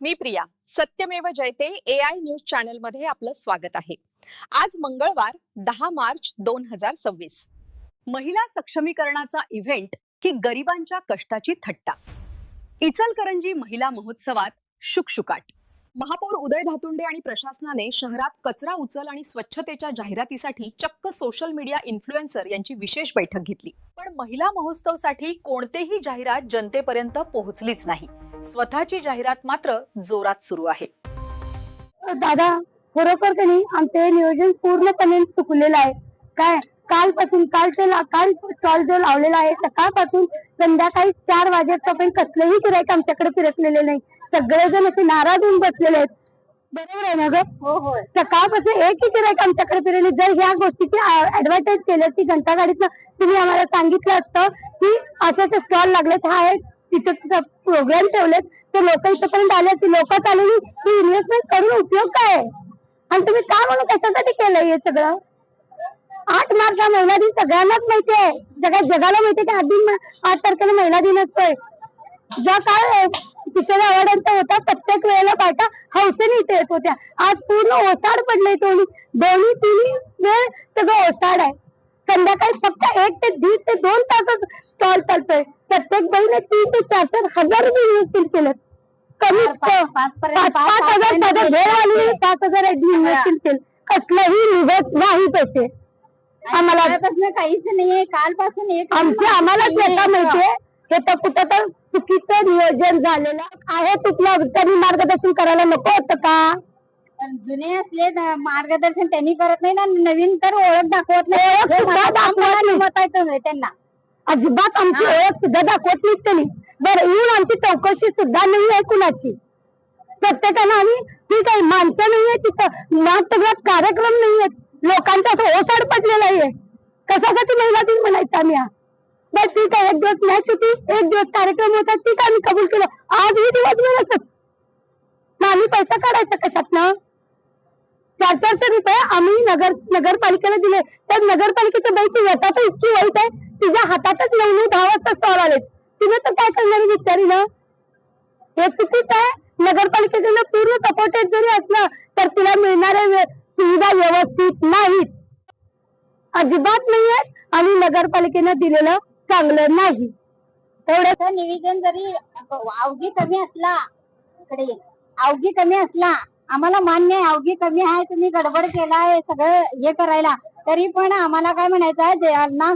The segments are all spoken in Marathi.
मी प्रिया. सत्यमेव जयते AI न्यूज चॅनल मध्ये आपलं स्वागत आहे. आज मंगळवार 10 मार्च 2026. महिला सक्षमीकरणाचा इव्हेंट की गरिबांच्या कष्टाची थट्टा. इचलकरंजी महिला महोत्सवात शुकशुकाट. महापौर उदय धातुंडे आणि प्रशासनाने शहरात कचरा उचल आणि स्वच्छतेच्या जाहिरातीसाठी चक्क सोशल मीडिया इन्फ्लुएन्सर यांची विशेष बैठक घेतली. पण महिला महोत्सवासाठी कोणतेही जाहिरात जनतेपर्यंत पोहोचलीच नाही. स्वतःची जाहिरात मात्र जोरात सुरू आहे. दादा खरोखर कधी आमचे नियोजन पूर्णपणे चुकलेलं आहे. काय काल स्टॉल जो लावलेला आहे सकाळपासून संध्याकाळी 4 वाजेपर्यंत कसलेही गिराईक आमच्याकडे फिरकलेले नाही. सगळेजण असे नाराज होऊन बसलेले आहेत. बरोबर आहे ना ग? हो. सकाळपासून एकही गिराईक आमच्याकडे फिरले. जर ह्या गोष्टीची ऍडव्हर्टाईज केली असती घंटा गाडीतनं तुम्ही आम्हाला सांगितलं असतं की असे स्टॉल लागलेत, हा एक तिथे प्रोग्राम ठेवलेत तर लोक इथपर्यंत आले असते. लोक आलेली ही इन्व्हेस्टमेंट करून उपयोग काय आणि तुम्ही का म्हणून कशासाठी केलंय हे सगळं? 8 मार्च हा महिला दिन सगळ्यांनाच माहिती आहे. जगाला माहिती आहे की 8 तारखेला महिला दिन असतोय. ज्या काळ किशोर अवॉर्डांचा होता प्रत्येक वेळेला बायका हौसेने इथे येत होत्या. आज पूर्ण ओसाड पडलंय. दोन्ही तिन्ही वेळ सगळं ओसाड आहे. संध्याकाळी फक्त 1 ते 1.5 ते 2 तासच स्टॉल चालतोय. प्रत्येक बाईने 3 ते 4 हजार रुपये इन्व्हेस्ट केलं. कमी 5,000 भेळवाली 5,000 इन्व्हेस्ट केलं. कसलंही निघत नाही पैसे. आम्हाला काहीच नाहीये. कालपासून आम्हाला स्वतः माहितीये हे तर कुठं तर चुकीचं नियोजन झालेलं आहे. तुला त्यांनी मार्गदर्शन करायला नको होतं का? जुने असले मार्गदर्शन त्यांनी करत नाही ना. नवीन तर ओळख दाखवत नाही. त्यांना अजिबात आमची ओळख सुद्धा दाखवत नाही त्यांनी. बरं येऊन आमची चौकशी सुद्धा नाही आहे कुणाची. प्रत्येकानं आम्ही ठीक आहे माणसं नाहीये तिथं, नाट्यगृहात कार्यक्रम नाहीयेत. लोकांचा असं ओसाड पडलेला आहे. कशासाठी महिला दिन म्हणायचं आम्ही? बस ठीक आहे, 1 दिवस मॅच होती, 1 दिवस कार्यक्रम होता, ठीक आहे आम्ही कबूल केलं. आजही दिवसभर असत मग आम्ही पैसा काढायचा कशातनं? 400 रुपये आम्ही नगरपालिकेला दिले. त्या नगरपालिकेच्या बाईची व्यथा तर इतकी वाईट आहे. तिच्या हातातच 9-10 वाजता स्टॉल आले. तिने तर काय करणार विचारी ना? हे चुकीच आहे. नगरपालिकेकडनं पूर्ण सपोर्टेड जरी असलं तर तिला मिळणाऱ्या सुविधा व्यवस्थित नाहीत, अजिबात नाही आहेत आणि नगरपालिकेनं दिलेलं चांगलं नाही. एवढं निवेदन जरी अवघी कमी असला आम्हाला मान्य आहे. अवघी कमी आहे, तुम्ही गडबड केलाय सगळं हे करायला, तरी पण आम्हाला काय म्हणायचं आहे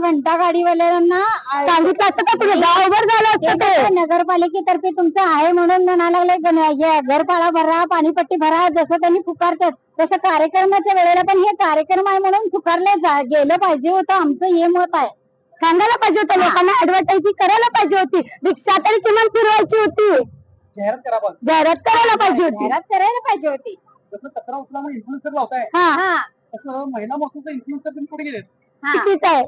घंटा गाडीवाल्यांना सांगितलं असतं का तुझं गावभर झालं असतं. नगरपालिकेतर्फे तुमचं आहे म्हणून म्हणायला लागलंय घरपाळा भरा, पाणीपट्टी भरा, जसं त्यांनी पुकारतात तसं कार्यक्रमाच्या वेळेला पण हे कार्यक्रम आहे म्हणून पुकारले गेलं पाहिजे होतं. आमचं हे मत आहे. सांगायला पाहिजे होतं लोकांना, ऍडव्हर्टायझिंग करायला पाहिजे होती. रिक्षा तरी किमान फिरवायची होती. जाहिरात करायला पाहिजे होती. कचरा उचलायला इन्फ्लुएन्सर लावताय. महिला महोत्सवाचा इन्फ्लुएन्सर तुम्ही कुठे गेलेत? चुकीच आहे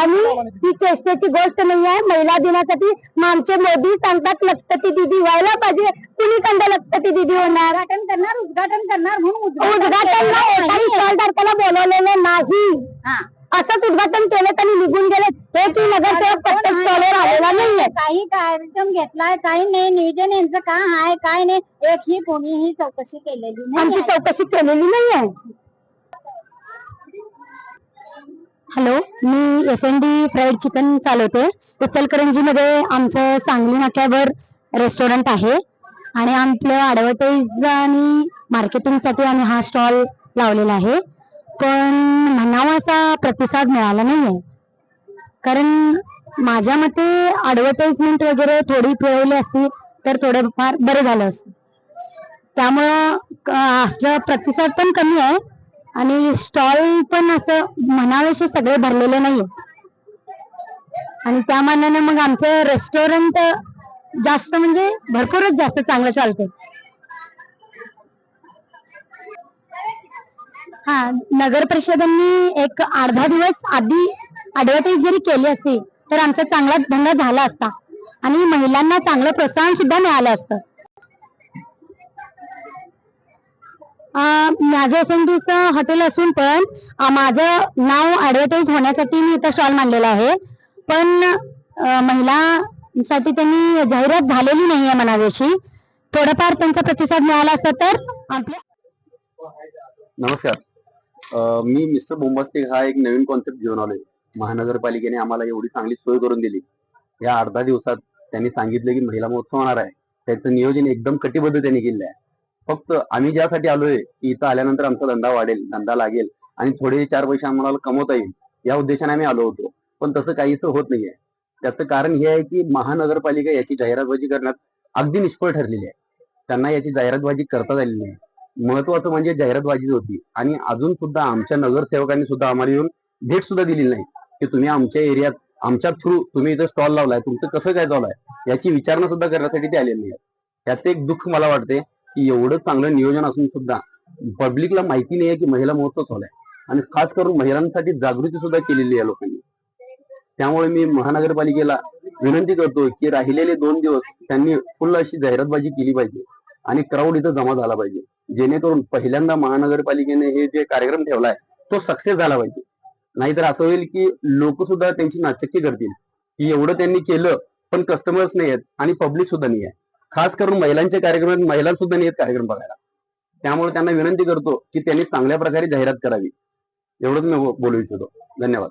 आणि ही चेष्टेची गोष्ट नाही आहे. महिला दिनासाठी आमचे मोदी सांगतात लखपती दिदी व्हायला पाहिजे. कुणी कंड लखपती दिदी होणार? उद्घाटन करणार म्हणून स्टॉलधारकाला बोलवलेलं नाही. असंच उद्घाटन केलं त्यांनी निघून गेले. हे की नगरसेवक प्रत्येक स्टॉलवर आलेला नाहीये. काही कार्यक्रम घेतलाय काही नाही. नियोजन यांचं काय आहे काय नाही एकही कोणीही चौकशी केलेली नाही. आमची चौकशी केलेली नाहीये. हॅलो, मी SND फ्राईड चिकन चालवते. इचलकरंजी मध्ये आमचं सांगली नाक्यावर रेस्टॉरंट आहे आणि आपलं ऍडव्हर्टाईज आणि मार्केटिंग साठी आम्ही हा स्टॉल लावलेला आहे. पण म्हणावा असा प्रतिसाद मिळाला नाहीये. कारण माझ्या मते ऍडव्हर्टाइजमेंट वगैरे थोडी फिरवली असती तर थोडंफार बरं झालं असतं. त्यामुळं असं प्रतिसाद पण कमी आहे आणि स्टॉल पण असं म्हणावेसे सगळे भरलेले नाहीये आणि त्या मानाने मग आमचं रेस्टॉरंट जास्त म्हणजे भरपूरच जास्त चांगलं चालतंय. नगर परिषदांनी एक 8-10 दिवस आधी ऍडव्हर्टाईज जरी केली असती तर आमचा चांगला धंदा झाला असता आणि महिलांना चांगलं प्रोत्साहन सुद्धा मिळालं असतं. माझं SNDचं हॉटेल असून पण माझं नाव ऍडव्हर्टाईज होण्यासाठी मी इथं स्टॉल मांडलेला आहे. पण महिलांसाठी त्यांनी जाहिरात झालेली नाहीये म्हणावीशी. थोडाफार त्यांचा प्रतिसाद मिळाला असता तर आपल्या. नमस्कार. मी मिस्टर बोंबास्टिक हा एक नवीन कॉन्सेप्ट घेऊन आलोय. महानगरपालिकेने आम्हाला एवढी चांगली सोय करून दिली. या 8-10 दिवसात त्यांनी सांगितलं की महिला महोत्सव होणार आहे. त्याचं नियोजन एकदम कटिबद्ध त्यांनी केलेलं आहे. फक्त आम्ही ज्यासाठी आलोय की इथं आल्यानंतर आमचा धंदा वाढेल, धंदा लागेल आणि थोडे 4 पैसे आम्हाला कमवता येईल या उद्देशाने आम्ही आलो होतो. पण तसं काहीच होत नाहीये. त्याचं कारण हे आहे की महानगरपालिका याची जाहिरातबाजी करण्यात अगदी निष्फळ ठरलेली आहे. त्यांना याची जाहिरातबाजी करता आलेली नाही. महत्वाचं म्हणजे जाहिरातबाजी होती आणि अजून सुद्धा आमच्या नगरसेवकांनी सुद्धा आम्हाला येऊन भेट सुद्धा दिलेली नाही की तुम्ही आमच्या एरियात आमच्या थ्रू तुम्ही इथं स्टॉल लावलाय, तुमचं कसं काय चालू आहे याची विचारणा सुद्धा करण्यासाठी ते आलेले नाही. त्याचं एक दुःख मला वाटते की एवढं चांगलं नियोजन असून सुद्धा पब्लिकला माहिती नाही आहे की महिला महोत्सव चालू आहे आणि खास करून महिलांसाठी जागृती सुद्धा केलेली आहे लोकांनी. त्यामुळे मी महानगरपालिकेला विनंती करतो की राहिलेले 2 दिवस त्यांनी फुल अशी जाहिरातबाजी केली पाहिजे आणि क्राऊड इथं जमा झाला पाहिजे, जेणेकरून पहिल्यांदा महानगरपालिकेने हे जे कार्यक्रम ठेवलाय तो सक्सेस झाला पाहिजे. नाहीतर असं होईल की लोक सुद्धा त्यांची नाचक्की करतील की एवढं त्यांनी केलं पण कस्टमर्स नाही आहेत आणि पब्लिक सुद्धा नाही आहे. खास करून महिलांच्या कार्यक्रमात महिला सुद्धा नाही आहेत कार्यक्रम बघायला. त्यामुळे त्यांना विनंती करतो की त्यांनी चांगल्या प्रकारे जाहिरात करावी. एवढंच मी बोलू इच्छितो. धन्यवाद.